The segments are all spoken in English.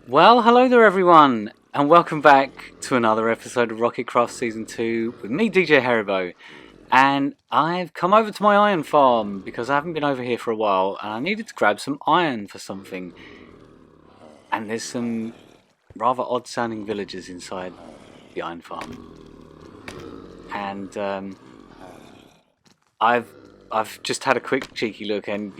Well, hello there everyone, and welcome back to another episode of Rocketcraft Season 2 with me, DJ Haribo. And I've come over to my iron farm because I haven't been over here for a while and I needed to grab some iron for something. And there's some rather odd sounding villagers inside the iron farm. And I've just had a quick cheeky look and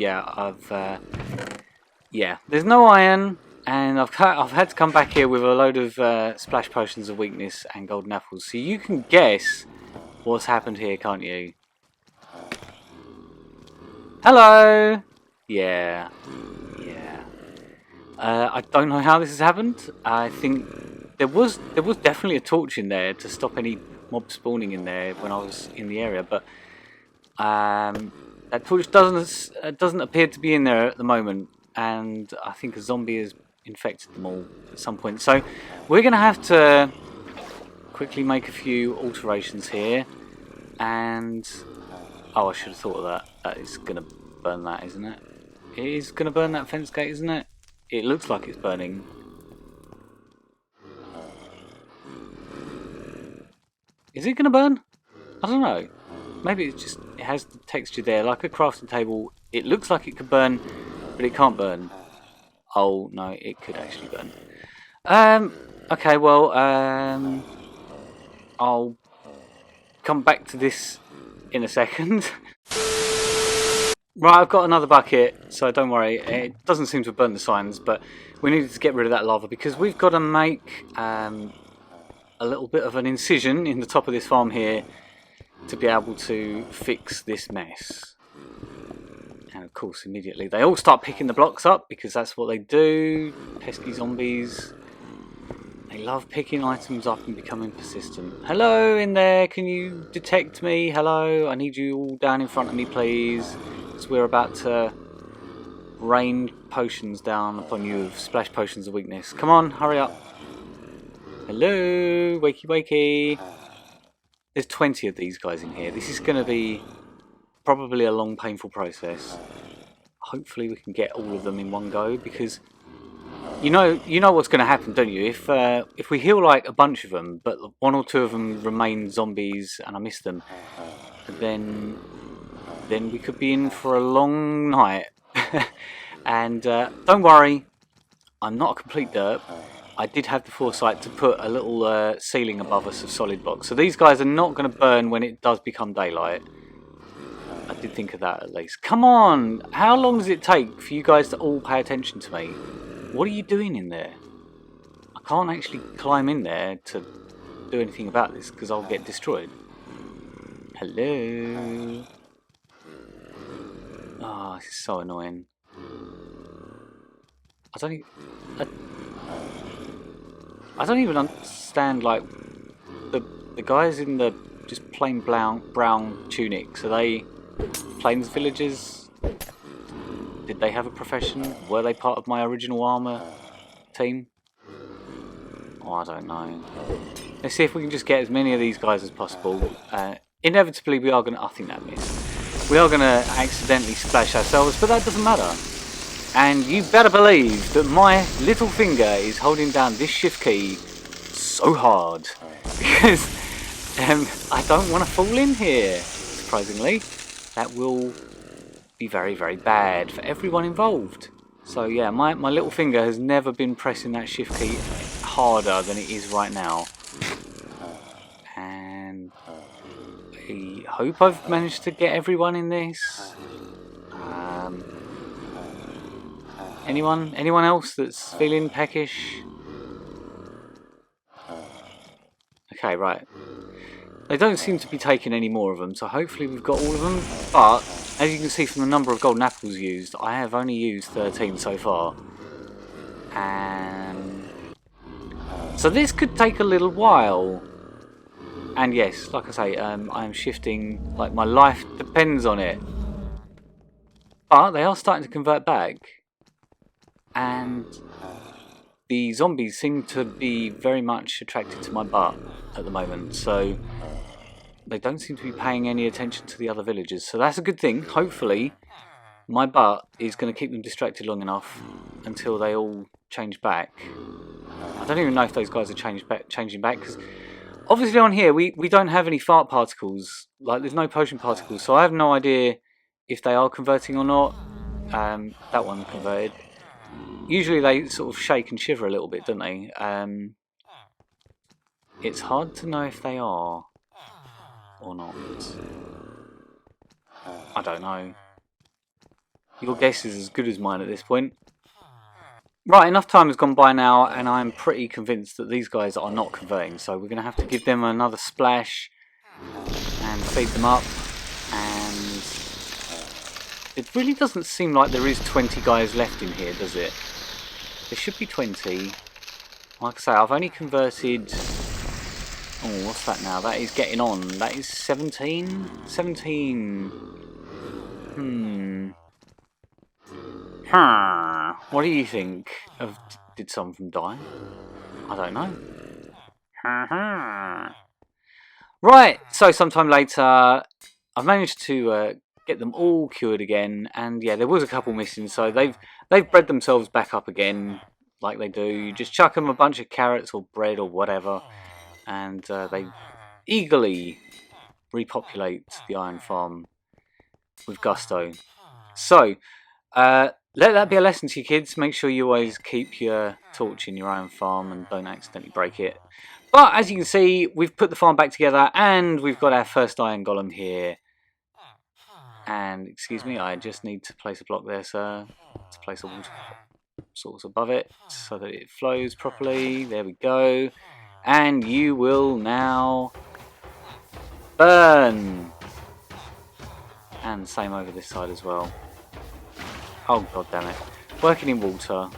there's no iron. And I've had to come back here with a load of splash potions of weakness and golden apples. So you can guess what's happened here, can't you? Hello! Yeah. I don't know how this has happened. I think there was definitely a torch in there to stop any mob spawning in there when I was in the area. But that torch doesn't appear to be in there at the moment. And I think a zombie has infected them all at some point. So we're going to have to quickly make a few alterations here. And oh, I should have thought of that. That is going to burn that, isn't it? It is going to burn that fence gate, isn't it? It looks like it's burning. Is it going to burn? I don't know. Maybe it has the texture there, like a crafting table. It looks like it could burn, but it can't burn. Oh no, it could actually burn. Okay, well, I'll come back to this in a second. Right, I've got another bucket, so don't worry. It doesn't seem to have burned the signs, but we needed to get rid of that lava because we've got to make a little bit of an incision in the top of this farm here to be able to fix this mess. And of course, immediately they all start picking the blocks up because that's what they do. Pesky zombies. They love picking items up and becoming persistent. Hello in there, can you detect me? Hello, I need you all down in front of me, please. Because we're about to rain potions down upon you of splash potions of weakness. Come on, hurry up. Hello, wakey wakey. There's 20 of these guys in here. This is going to be probably a long, painful process. Hopefully we can get all of them in one go, because you know what's going to happen, don't you? If we heal like a bunch of them, but one or two of them remain zombies and I miss them, then we could be in for a long night. And don't worry, I'm not a complete derp. I did have the foresight to put a little ceiling above us of solid blocks, so these guys are not going to burn when it does become daylight. I did think of that at least. Come on! How long does it take for you guys to all pay attention to me? What are you doing in there? I can't actually climb in there to do anything about this because I'll get destroyed. Hello? Oh, this is so annoying. I don't even understand, like, the guys in the just plain brown tunics. Are they plains villagers? Did they have a profession? Were they part of my original armour team? Oh, I don't know. Let's see if we can just get as many of these guys as possible. Inevitably we are going to... I think that missed. We are going to accidentally splash ourselves, but that doesn't matter. And you better believe that my little finger is holding down this shift key so hard. Because I don't want to fall in here, surprisingly. That will be very, very bad for everyone involved. So yeah, my little finger has never been pressing that shift key harder than it is right now. And I hope I've managed to get everyone in this. Anyone else that's feeling peckish? Okay, right. They don't seem to be taking any more of them, so hopefully we've got all of them. But, as you can see from the number of golden apples used, I have only used 13 so far. And so this could take a little while. And yes, like I say, I am shifting, like my life depends on it. But they are starting to convert back. And the zombies seem to be very much attracted to my butt at the moment, so they don't seem to be paying any attention to the other villagers. So that's a good thing. Hopefully my butt is going to keep them distracted long enough until they all change back. I don't even know if those guys are changing back, because obviously on here we don't have any fart particles. Like, there's no potion particles, so I have no idea if they are converting or not. That one converted. Usually they sort of shake and shiver a little bit, don't they? It's hard to know if they are or not. I don't know. Your guess is as good as mine at this point. Right, enough time has gone by now, and I'm pretty convinced that these guys are not converting, so we're going to have to give them another splash and feed them up. And it really doesn't seem like there is 20 guys left in here, does it? There should be 20. Like I say, I've only converted... Oh, what's that now? That is getting on. That is 17? 17. What do you think? Did some of them die? I don't know. Right, so sometime later, I've managed to get them all cured again, and yeah, there was a couple missing, so they've bred themselves back up again, like they do. You just chuck them a bunch of carrots or bread or whatever, and they eagerly repopulate the iron farm with gusto. So, let that be a lesson to you kids. Make sure you always keep your torch in your iron farm and don't accidentally break it. But as you can see, we've put the farm back together and we've got our first iron golem here. And, excuse me, I just need to place a block there, sir. To place a water source above it so that it flows properly. There we go. And you will now burn. And same over this side as well. Oh, god damn it. Working in water.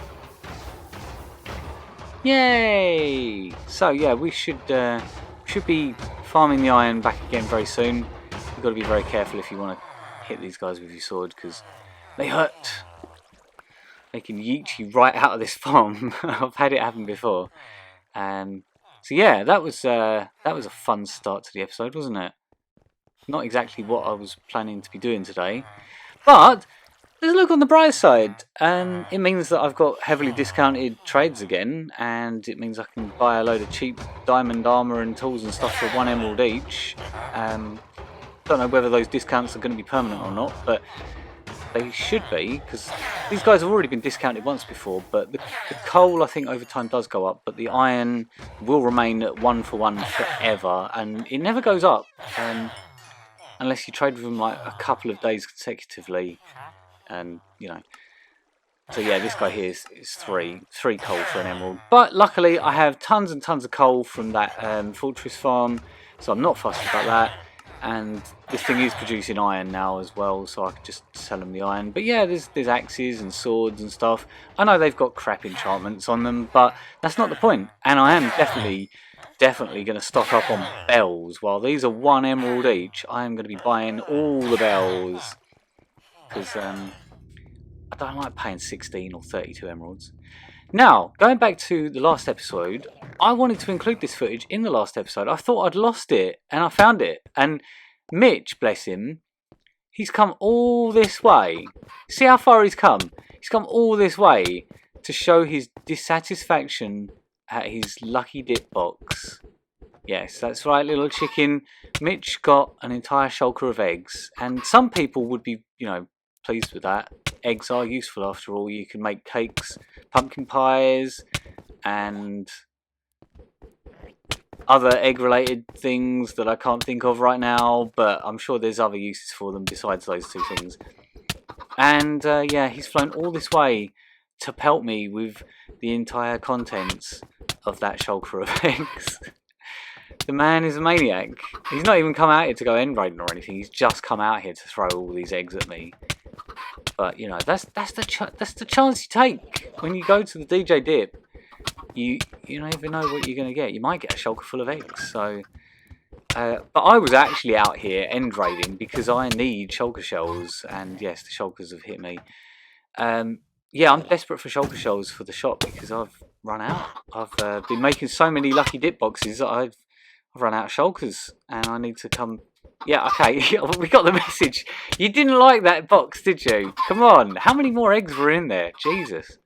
Yay! So yeah, we should be farming the iron back again very soon. You've got to be very careful if you want to hit these guys with your sword, because they hurt. They can yeet you right out of this farm. I've had it happen before. So yeah, that was a fun start to the episode, wasn't it? Not exactly what I was planning to be doing today, but there's a look on the bright side, and it means that I've got heavily discounted trades again, and it means I can buy a load of cheap diamond armour and tools and stuff for 1 emerald each. Don't know whether those discounts are going to be permanent or not, but they should be, because these guys have already been discounted once before. But the coal, I think, over time does go up, but the iron will remain at 1 for 1 forever, and it never goes up unless you trade with them like a couple of days consecutively. And you know, so yeah, this guy here is three coal for an emerald. But luckily, I have tons and tons of coal from that fortress farm, so I'm not fussed about that. And this thing is producing iron now as well, so I could just sell them the iron. But yeah, there's axes and swords and stuff. I know they've got crap enchantments on them, but that's not the point. And I am definitely going to stock up on bells. While these are 1 emerald each, I am going to be buying all the bells, because I don't like paying 16 or 32 emeralds. Now, going back to the last episode, I wanted to include this footage in the last episode. I thought I'd lost it, and I found it. And Mitch, bless him, he's come all this way. See how far he's come? He's come all this way to show his dissatisfaction at his lucky dip box. Yes, that's right, little chicken. Mitch got an entire shulker of eggs, and some people would be, pleased with that. Eggs are useful after all. You can make cakes, pumpkin pies, and other egg-related things that I can't think of right now, but I'm sure there's other uses for them besides those 2 things. And yeah, he's flown all this way to pelt me with the entire contents of that shulker of eggs. The man is a maniac. He's not even come out here to go end raiding or anything. He's just come out here to throw all these eggs at me. But that's the chance you take when you go to the DJ Dip. You never know what you're going to get. You might get a shulker full of eggs. So, but I was actually out here end raiding because I need shulker shells, and yes, the shulkers have hit me. Yeah, I'm desperate for shulker shells for the shop because I've run out. I've been making so many lucky dip boxes that I've run out of shulkers, and I need to come. Yeah, okay, we got the message. You didn't like that box, did you? Come on, how many more eggs were in there? Jesus.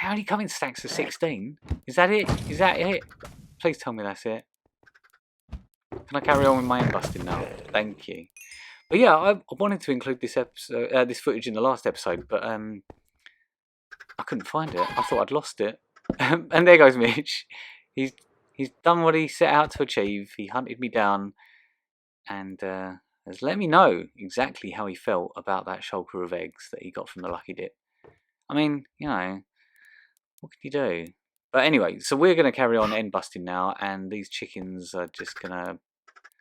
They only come in stacks of 16. Is that it? Is that it? Please tell me that's it. Can I carry on with my end busting now? Thank you. But yeah, I wanted to include this episode, this footage in the last episode, but I couldn't find it. I thought I'd lost it. And there goes Mitch. He's done what he set out to achieve. He hunted me down and has let me know exactly how he felt about that shulker of eggs that he got from the Lucky Dip. I mean, you know, what can you do? But anyway, so we're going to carry on end busting now, and these chickens are just going to,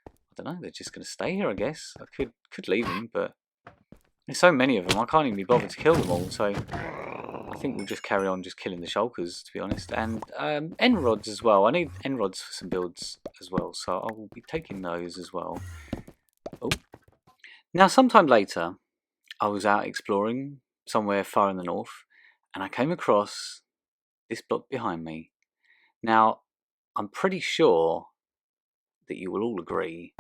I don't know, they're just going to stay here, I guess. I could leave them, but there's so many of them, I can't even be bothered to kill them all, so I think we'll just carry on just killing the shulkers, to be honest. And end rods as well. I need end rods for some builds as well, so I will be taking those as well. Oh. Now, sometime later, I was out exploring somewhere far in the north, and I came across this block behind me. Now, I'm pretty sure that you will all agree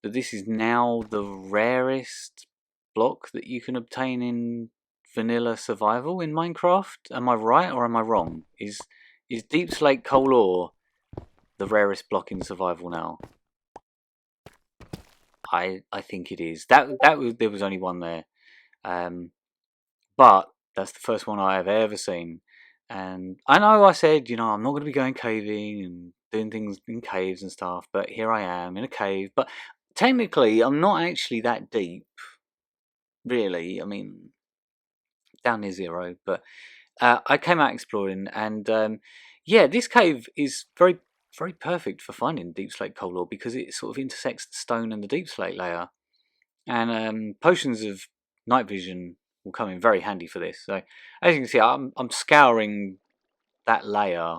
that this is now the rarest block that you can obtain in vanilla survival in Minecraft. Am I right or am I wrong? Is Deep Slate Coal Ore the rarest block in survival now? I think it is. There was only one there, but that's the first one I have ever seen. And I know I said, you know, I'm not going to be going caving and doing things in caves and stuff, but here I am in a cave. But technically, I'm not actually that deep, really. I mean, down near zero. But I came out exploring, and yeah, this cave is very, very perfect for finding deep slate coal ore because it sort of intersects the stone and the deep slate layer. And potions of night vision will come in very handy for this. So as you can see, I'm scouring that layer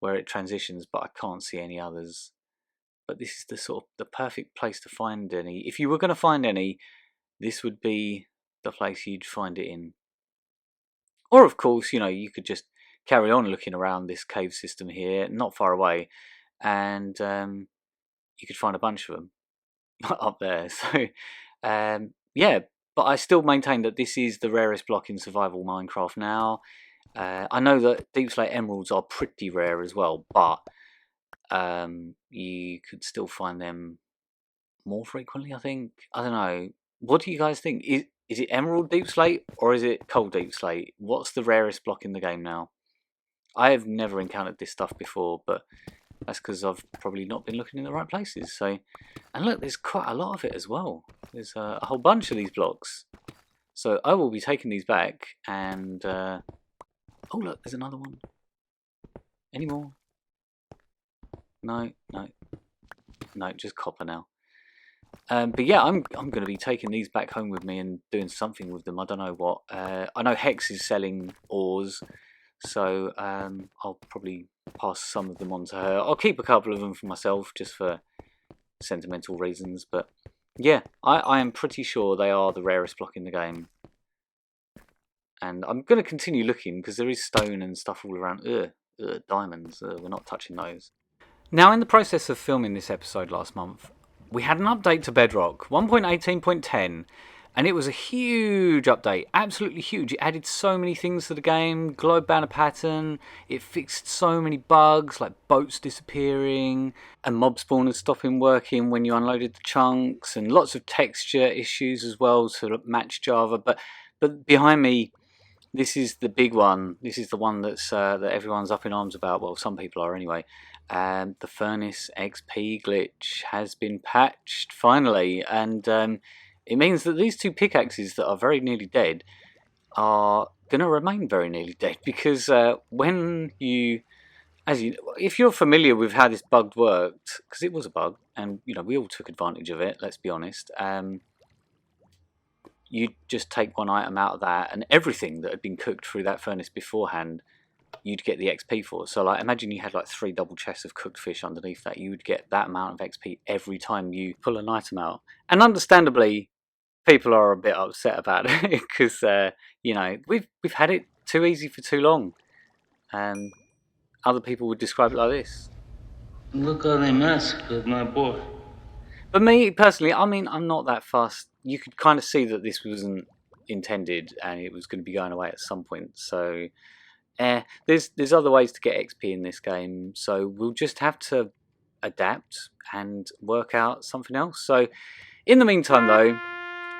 where it transitions, but I can't see any others. But this is the sort of the perfect place to find any. If you were going to find any, this would be the place you'd find it in. Or of course, you know, you could just carry on looking around this cave system here, not far away, and you could find a bunch of them up there. So yeah, but I still maintain that this is the rarest block in survival Minecraft now. I know that deep slate emeralds are pretty rare as well, but you could still find them more frequently, I think. I don't know. What do you guys think? Is it emerald deep slate or is it coal deep slate? What's the rarest block in the game now? I have never encountered this stuff before, but that's because I've probably not been looking in the right places. So, and look, there's quite a lot of it as well. There's a whole bunch of these blocks. So I will be taking these back and... oh look, there's another one. Any more? No, just copper now. But yeah, I'm going to be taking these back home with me and doing something with them. I don't know what. I know Hex is selling ores, so I'll probably pass some of them on to her. I'll keep a couple of them for myself just for sentimental reasons. But yeah, I am pretty sure they are the rarest block in the game. And I'm going to continue looking because there is stone and stuff all around. Diamonds. We're not touching those. Now, in the process of filming this episode last month, we had an update to Bedrock 1.18.10, and it was a huge update, absolutely huge. It added so many things to the game, globe banner pattern, it fixed so many bugs like boats disappearing and mob spawners stopping working when you unloaded the chunks, and lots of texture issues as well to match Java. But behind me, this is the big one. This is the one that's that everyone's up in arms about. Well, some people are anyway. The Furnace XP glitch has been patched finally, and it means that these two pickaxes that are very nearly dead are going to remain very nearly dead because when you, if you're familiar with how this bug worked, because it was a bug, and you know we all took advantage of it. Let's be honest. You just take one item out of that, and everything that had been cooked through that furnace beforehand, you'd get the XP for. So like imagine you had like 3 double chests of cooked fish underneath that. You would get that amount of XP every time you pull an item out. And understandably, people are a bit upset about it because you know, we've had it too easy for too long. Other people would describe it like this. Look how they massacred my boy. But me personally, I mean, I'm not that fussed. You could kind of see that this wasn't intended and it was going to be going away at some point. So there's other ways to get XP in this game, so we'll just have to adapt and work out something else. So in the meantime though,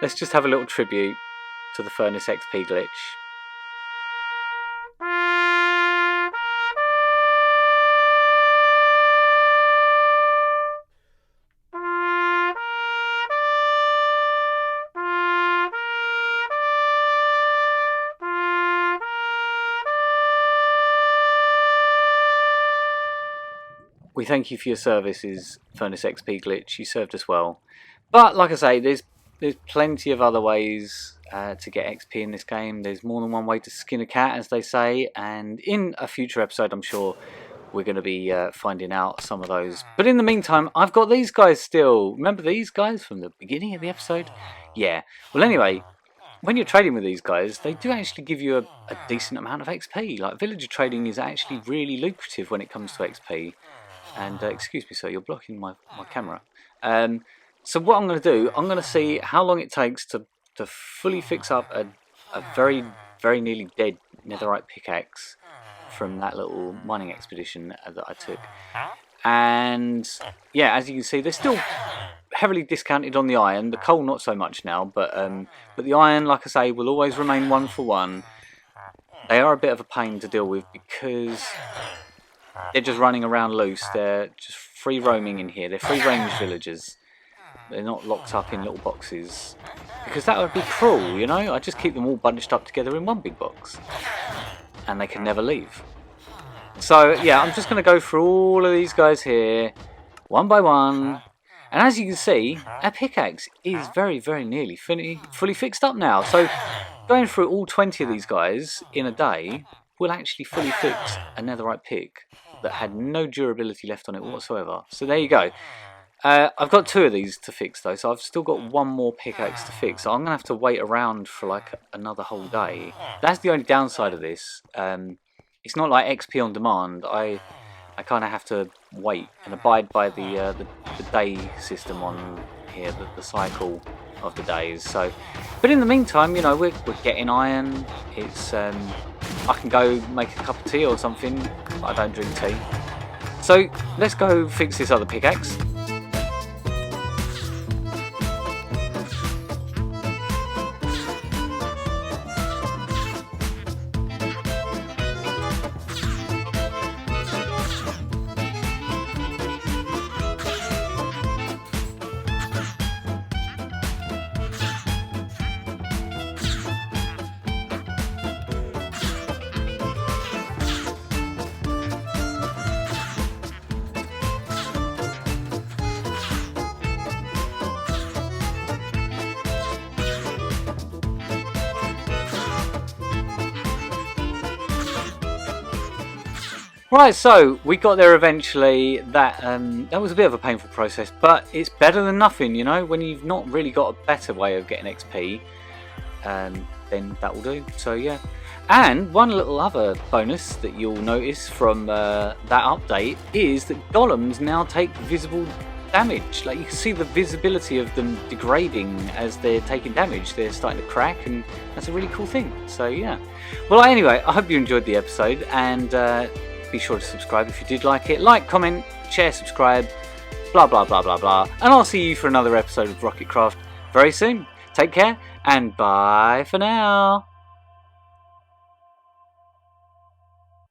let's just have a little tribute to the Furnace XP glitch. We thank you for your services, Furnace XP glitch. You served us well. But like I say, there's plenty of other ways to get XP in this game. There's more than one way to skin a cat, as they say. And in a future episode, I'm sure we're going to be finding out some of those. But in the meantime, I've got these guys still. Remember these guys from the beginning of the episode? Yeah. Well, anyway, when you're trading with these guys, they do actually give you a decent amount of XP. Like, villager trading is actually really lucrative when it comes to XP. And excuse me, sir, you're blocking my camera. So what I'm going to do, I'm going to see how long it takes to fully fix up a very, very nearly dead netherite pickaxe from that little mining expedition that I took. And yeah, as you can see, they're still heavily discounted on the iron. The coal not so much now, but the iron, like I say, will always remain 1 for 1. They are a bit of a pain to deal with because they're just running around loose. They're just free roaming in here. They're free range villagers. They're not locked up in little boxes, because that would be cruel, you know. I just keep them all bunched up together in one big box and they can never leave. So yeah, I'm just going to go through all of these guys here one by one, and as you can see, our pickaxe is very, very nearly fully fixed up now. So going through all 20 of these guys in a day will actually fully fix a netherite pick that had no durability left on it whatsoever. So there you go. I've got 2 of these to fix though, so I've still got 1 more pickaxe to fix. So I'm going to have to wait around for like another whole day. That's the only downside of this. It's not like XP on demand. I kind of have to wait and abide by the day system on here, the cycle of the days. So, but in the meantime, you know, we're getting iron. It's I can go make a cup of tea or something. I don't drink tea. So let's go fix this other pickaxe. Right, so we got there eventually. That was a bit of a painful process, but it's better than nothing, you know. When you've not really got a better way of getting XP, then that will do. So yeah. And one little other bonus that you'll notice from that update is that golems now take visible damage. Like, you can see the visibility of them degrading as they're taking damage. They're starting to crack, and that's a really cool thing. So yeah. Well, anyway, I hope you enjoyed the episode, and be sure to subscribe if you did like it. Like, comment, share, subscribe, blah blah blah blah blah. And I'll see you for another episode of Rocketcraft very soon. Take care, and bye for now.